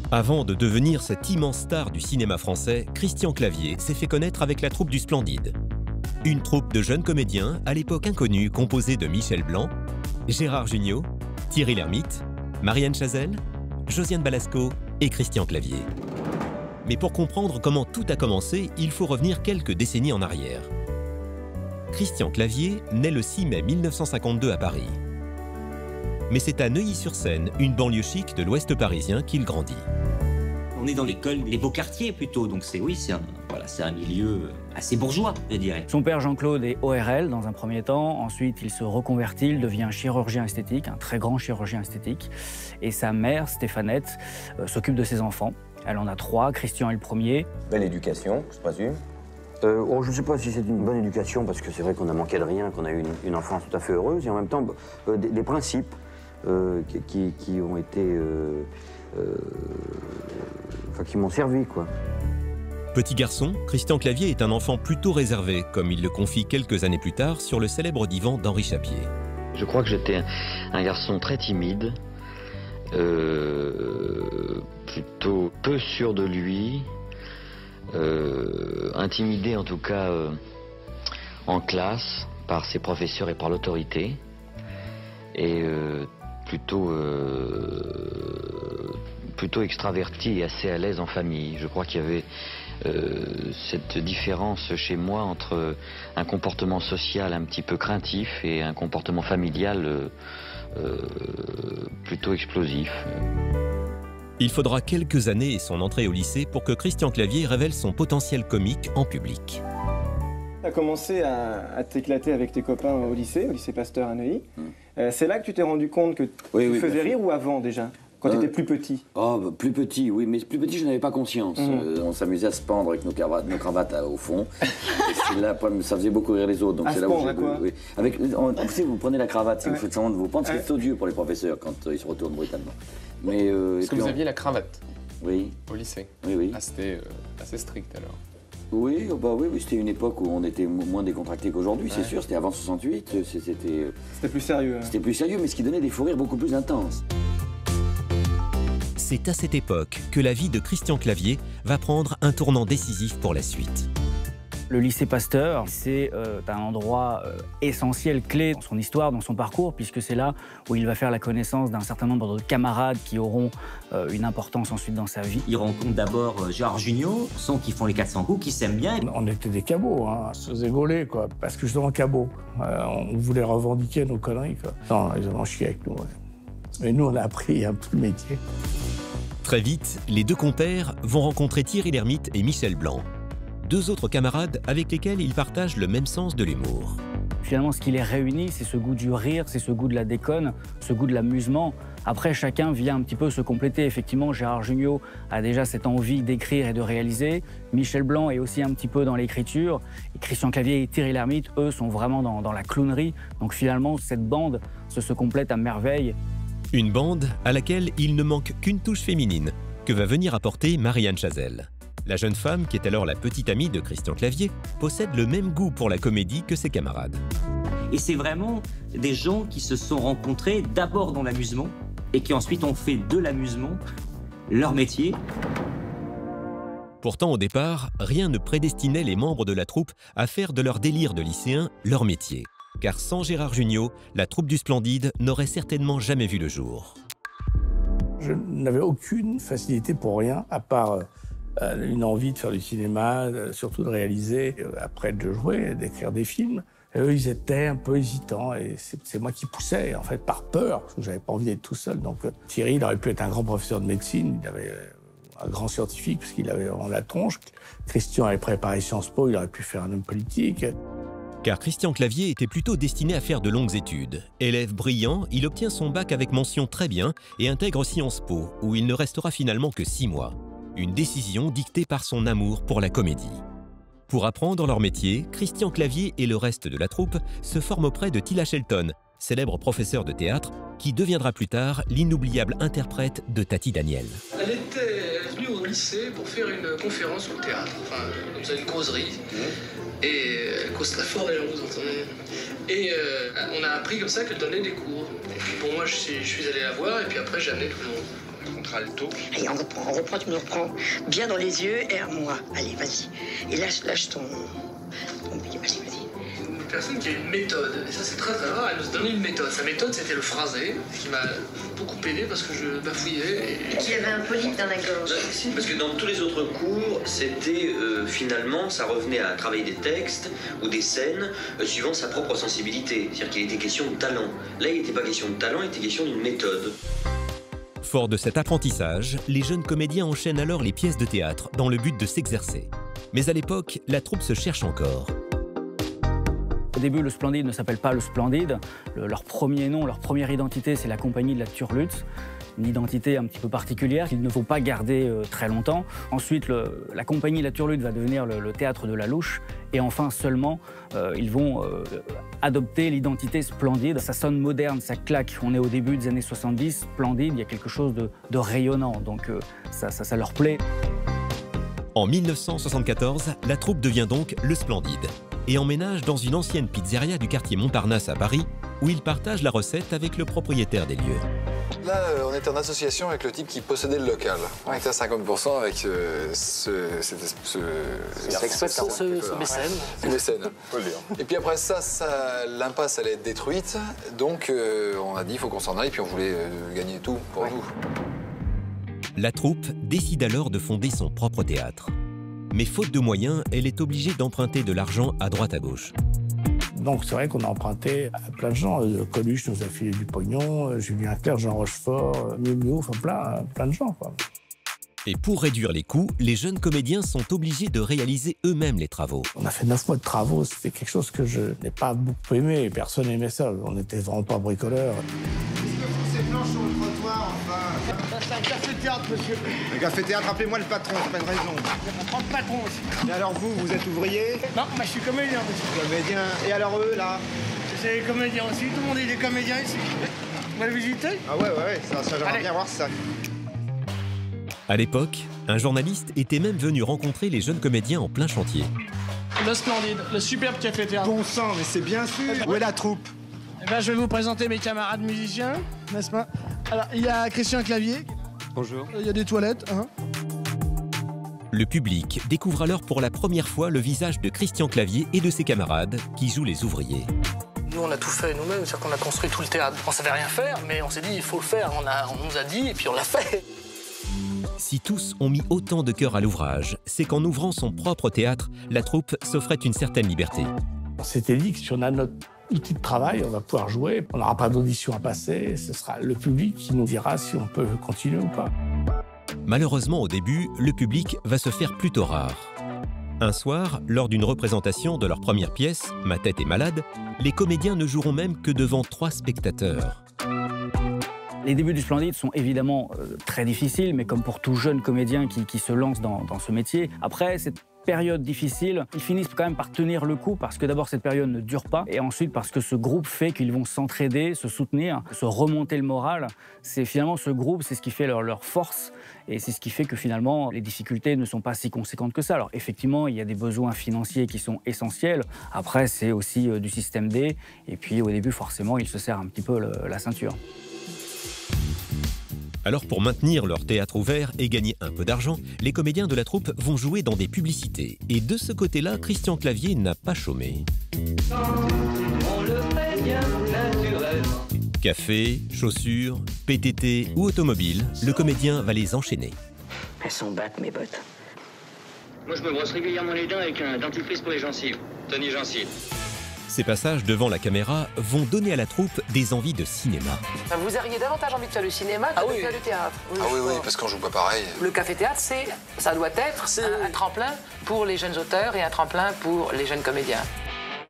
Avant de devenir cette immense star du cinéma français, Christian Clavier s'est fait connaître avec la troupe du Splendide. Une troupe de jeunes comédiens, à l'époque inconnue, composée de Michel Blanc, Gérard Jugnot, Thierry Lhermitte, Marianne Chazelle, Josiane Balasco et Christian Clavier. Mais pour comprendre comment tout a commencé, il faut revenir quelques décennies en arrière. Christian Clavier naît le 6 mai 1952 à Paris. Mais c'est à Neuilly-sur-Seine, une banlieue chic de l'ouest parisien, qu'il grandit. On est dans l'école des beaux quartiers plutôt, donc c'est un milieu assez bourgeois, je dirais. Son père Jean-Claude est ORL dans un premier temps, ensuite il se reconvertit, il devient chirurgien esthétique, un très grand chirurgien esthétique. Et sa mère, Stéphanette, s'occupe de ses enfants. Elle en a 3, Christian est le premier. Belle éducation, je présume. Je ne sais pas si c'est une bonne éducation, parce que c'est vrai qu'on a manqué de rien, qu'on a eu une enfance tout à fait heureuse, et en même temps des principes qui ont été... qui m'ont servi, quoi. Petit garçon, Christian Clavier est un enfant plutôt réservé, comme il le confie quelques années plus tard sur le célèbre divan d'Henri Chapier. Je crois que j'étais un garçon très timide, plutôt peu sûr de lui, intimidé en tout cas en classe par ses professeurs et par l'autorité, et plutôt extraverti et assez à l'aise en famille. Je crois qu'il y avait cette différence chez moi entre un comportement social un petit peu craintif et un comportement familial plutôt explosif. Il faudra quelques années et son entrée au lycée pour que Christian Clavier révèle son potentiel comique en public. Tu as commencé à t'éclater avec tes copains au lycée Pasteur à Neuilly. C'est là que tu t'es rendu compte que tu faisais rire ou avant déjà? Quand tu étais plus petit? Plus petit, oui, mais plus petit, je n'avais pas conscience. On s'amusait à se pendre avec nos cravates au fond. Et là, ça faisait beaucoup rire les autres. Donc c'est là où vous savez, vous prenez la cravate, si vous faites semblant de vous pendre, c'est odieux pour les professeurs quand ils se retournent brutalement. Mais, Parce que vous aviez la cravate au lycée. Oui. Ah, c'était assez strict alors. Oui, c'était une époque où on était moins décontracté qu'aujourd'hui, c'est sûr. C'était avant 68, c'était plus sérieux. C'était plus sérieux, mais ce qui donnait des fous rires beaucoup plus intenses. C'est à cette époque que la vie de Christian Clavier va prendre un tournant décisif pour la suite. Le lycée Pasteur, c'est un endroit essentiel, clé dans son histoire, dans son parcours, puisque c'est là où il va faire la connaissance d'un certain nombre de camarades qui auront une importance ensuite dans sa vie. Il rencontre d'abord Gérard Jugnot, qui font les 400 coups, qui s'aiment bien. On était des cabots, on se faisait gauler, quoi, parce que justement cabots. On voulait revendiquer nos conneries, quoi. Non, ils ont chié avec nous. Ouais. Mais nous, on a appris un peu le métier. Très vite, les deux compères vont rencontrer Thierry Lhermitte et Michel Blanc. 2 autres camarades avec lesquels ils partagent le même sens de l'humour. Finalement, ce qui les réunit, c'est ce goût du rire, c'est ce goût de la déconne, ce goût de l'amusement. Après, chacun vient un petit peu se compléter. Effectivement, Gérard Jugnot a déjà cette envie d'écrire et de réaliser. Michel Blanc est aussi un petit peu dans l'écriture. Et Christian Clavier et Thierry Lhermitte, eux, sont vraiment dans la clownerie. Donc finalement, cette bande se complète à merveille. Une bande à laquelle il ne manque qu'une touche féminine, que va venir apporter Marianne Chazelle. La jeune femme, qui est alors la petite amie de Christian Clavier, possède le même goût pour la comédie que ses camarades. Et c'est vraiment des gens qui se sont rencontrés d'abord dans l'amusement et qui ensuite ont fait de l'amusement leur métier. Pourtant, au départ, rien ne prédestinait les membres de la troupe à faire de leur délire de lycéens leur métier. Car sans Gérard Jugnot, la troupe du Splendide n'aurait certainement jamais vu le jour. Je n'avais aucune facilité pour rien, à part une envie de faire du cinéma, surtout de réaliser, après de jouer, d'écrire des films. Et eux, ils étaient un peu hésitants, et c'est moi qui poussais, en fait, par peur, parce que j'avais pas envie d'être tout seul. Donc Thierry, il aurait pu être un grand professeur de médecine, il avait un grand scientifique, parce qu'il avait vraiment la tronche. Christian avait préparé Sciences Po, il aurait pu faire un homme politique. Car Christian Clavier était plutôt destiné à faire de longues études. Élève brillant, il obtient son bac avec mention très bien et intègre Sciences Po, où il ne restera finalement que 6 mois. Une décision dictée par son amour pour la comédie. Pour apprendre leur métier, Christian Clavier et le reste de la troupe se forment auprès de Tila Shelton, célèbre professeur de théâtre, qui deviendra plus tard l'inoubliable interprète de Tati Daniel. Elle était venue au lycée pour faire une conférence au théâtre, enfin, comme ça, une causerie. Et elle cause très fort d'ailleurs, vous entendez. Et on a appris comme ça qu'elle donnait des cours. Et puis bon, moi je suis allé la voir et puis après j'ai amené tout le monde. contralto. Allez, on reprend, tu me reprends bien dans les yeux et à moi. Allez, vas-y. Et lâche ton... Vas-y. Une personne qui a une méthode, et ça c'est très très rare, elle nous donnait une méthode. Sa méthode c'était le phrasé, qui m'a beaucoup aidé parce que je bafouillais. Et qu'il avait un polype dans la gorge. Parce que dans tous les autres cours, c'était finalement, ça revenait à travailler des textes ou des scènes suivant sa propre sensibilité. C'est-à-dire qu'il était question de talent. Là, il n'était pas question de talent, il était question d'une méthode. Fort de cet apprentissage, les jeunes comédiens enchaînent alors les pièces de théâtre dans le but de s'exercer. Mais à l'époque, la troupe se cherche encore. Au début, le Splendide ne s'appelle pas le Splendide. Leur premier nom, leur première identité, c'est la compagnie de la Turlute. Une identité un petit peu particulière qu'il ne faut pas garder très longtemps. Ensuite, la compagnie de la Turlute va devenir le théâtre de la Louche. Et enfin, seulement, ils vont adopter l'identité Splendide. Ça sonne moderne, ça claque. On est au début des années 70. Splendide, il y a quelque chose de rayonnant. Donc ça leur plaît. En 1974, la troupe devient donc le Splendide et emménage dans une ancienne pizzeria du quartier Montparnasse à Paris, où il partage la recette avec le propriétaire des lieux. Là, on était en association avec le type qui possédait le local. On était à 50% avec ce mécène. Faut le dire. Et puis après ça, l'impasse allait être détruite. Donc on a dit il faut qu'on s'en aille, puis on voulait gagner tout pour nous. La troupe décide alors de fonder son propre théâtre. Mais faute de moyens, elle est obligée d'emprunter de l'argent à droite à gauche. Donc c'est vrai qu'on a emprunté à plein de gens. Coluche nous a filé du pognon, Julien Clerc, Jean Rochefort, Miu, enfin plein de gens, quoi. Et pour réduire les coûts, les jeunes comédiens sont obligés de réaliser eux-mêmes les travaux. On a fait 9 mois de travaux, c'était quelque chose que je n'ai pas beaucoup aimé. Personne n'aimait ça, on n'était vraiment pas bricoleurs. Ces planches sur le trottoir, enfin... C'est un café-théâtre, monsieur. Un café-théâtre, appelez-moi le patron, c'est pas une raison. On prend le patron aussi. Et alors vous êtes ouvrier? Non, moi je suis comédien, monsieur. Comédien. Et alors eux, là? C'est les comédiens aussi, tout le monde est des comédiens ici. Vous allez visiter? Ah ouais, ça j'aimerais bien voir ça. À l'époque, un journaliste était même venu rencontrer les jeunes comédiens en plein chantier. Le Splendide, le superbe café-théâtre. Bon sang, mais c'est bien sûr. Où est la troupe? Eh ben, je vais vous présenter mes camarades musiciens, n'est-ce pas? Alors, il y a Christian Clavier. Bonjour. Il y a des toilettes, hein. Le public découvre alors pour la première fois le visage de Christian Clavier et de ses camarades qui jouent les ouvriers. Nous, on a tout fait nous-mêmes, c'est-à-dire qu'on a construit tout le théâtre. On savait rien faire, mais on s'est dit, il faut le faire. On nous a dit, et puis on l'a fait. Si tous ont mis autant de cœur à l'ouvrage, c'est qu'en ouvrant son propre théâtre, la troupe s'offrait une certaine liberté. On s'était dit que si on a notre outil de travail, on va pouvoir jouer, on n'aura pas d'audition à passer, ce sera le public qui nous dira si on peut continuer ou pas. Malheureusement, au début, le public va se faire plutôt rare. Un soir, lors d'une représentation de leur première pièce, Ma tête est malade, les comédiens ne joueront même que devant 3 spectateurs. Les débuts du Splendide sont évidemment très difficiles, mais comme pour tout jeune comédien qui se lance dans ce métier, après cette période difficile, ils finissent quand même par tenir le coup parce que d'abord cette période ne dure pas et ensuite parce que ce groupe fait qu'ils vont s'entraider, se soutenir, se remonter le moral. C'est finalement ce groupe, c'est ce qui fait leur force et c'est ce qui fait que finalement les difficultés ne sont pas si conséquentes que ça. Alors effectivement, il y a des besoins financiers qui sont essentiels. Après, c'est aussi du système D et puis au début, forcément, ils se serrent un petit peu la ceinture. Alors pour maintenir leur théâtre ouvert et gagner un peu d'argent, les comédiens de la troupe vont jouer dans des publicités. Et de ce côté-là, Christian Clavier n'a pas chômé. Café, chaussures, PTT ou automobile, le comédien va les enchaîner. Elles sont battes, mes bottes. Moi, je me brosse régulièrement les dents avec un dentifrice pour les gencives. Tony Gencives. Ces passages devant la caméra vont donner à la troupe des envies de cinéma. Vous auriez davantage envie de faire le cinéma que de faire du théâtre. Oui, parce qu'on joue pas pareil. Le café-théâtre, ça doit être un tremplin pour les jeunes auteurs et un tremplin pour les jeunes comédiens.